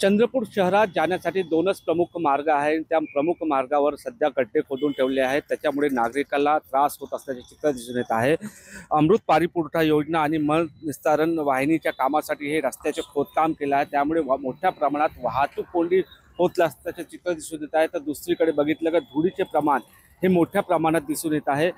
चंद्रपूर शहरात जाण्यासाठी दोनच प्रमुख मार्ग आहेत। त्या प्रमुख मार्गावर सध्या गड्डे खोदून ठेवले आहेत, त्याच्यामुळे नागरिकांना त्रास होत असल्याचे चित्र दिसून येत आहे। अमृत पाणी पुरवठा योजना आणि मल निस्तारण वाहिनीच्या कामासाठी हे रस्त्याचे खोदकाम केले आहे, त्यामुळे मोठ्या प्रमाणात वाहतूक कोंडी होत असल्याचे चित्र दिसून येत आहे। तर दुसरीकडे बघितलं तर धुळीचे प्रमाण हे मोठ्या प्रमाणात दिसून येत आहे।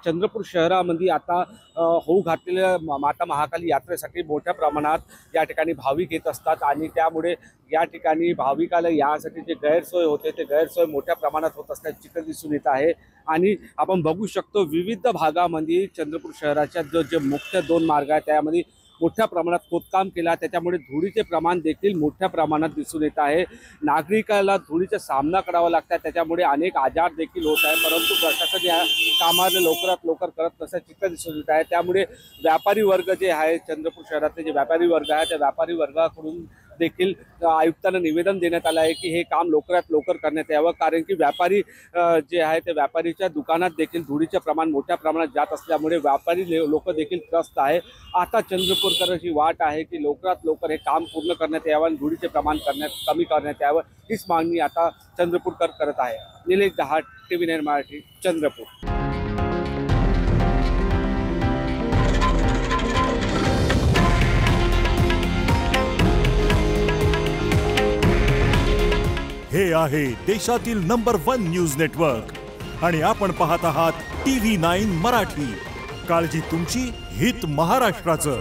चंद्रपूर शहरामध्ये आता होऊ घातलेल्या माता महाकाली यात्रेसाठी मोठ्या प्रमाणात या ठिकाणी भाविक येत असतात आणि त्यामुळे या ठिकाणी भाविकाला यासाठी जे गैरसोय होते ते गैरसोय मोठ्या प्रमाणात होत असल्याचे चित्र दिसून येत आहे। आणि आपण बघू शकतो विविध भागामध्ये चंद्रपूर शहराच्या जे मुख्य दोन मार्ग आहेत त्यामध्ये मोठ्या प्रमाणात खोदकाम केला, त्याच्यामुळे धुळीचे प्रमाण देखील मोठ्या प्रमाणात दिसून येत आहे। नागरिकाला धुळीचा सामना करावा लागतात, त्याच्यामुळे अनेक आजार देखील होत आहे, परंतु प्रशासन या कामाला लवकरात लवकर करत नसल्याचे चित्र दिसून येत आहे। त्यामुळे व्यापारी वर्ग जे आहे, चंद्रपूर शहरातले जे व्यापारी वर्ग आहे त्या व्यापारी वर्गाकडून देखील आयुक्तांना निवेदन देण्यात आलं आहे की हे काम लवकरात लवकर करण्यात यावं, कारण की व्यापारी जे आहे ते व्यापारीच्या दुकानात देखील धुळीचे प्रमाण मोठ्या प्रमाणात जात असल्यामुळे व्यापारी लोक देखील त्रस्त आहे। आता चंद्रपूरकरांची वाट आहे की लवकरात लवकर हे काम पूर्ण करण्यात यावं आणि धुळीचे प्रमाण कमी करण्यात यावं, हीच मागणी आता चंद्रपूरकर करत आहे। निलेश दहाट, TV9 मराठी, चंद्रपूर। हे आहे देशातील नंबर 1 न्यूज नेटवर्क आणि आपण पाहत आहात TV9 मराठी। काळजी तुमची, हित महाराष्ट्राचं।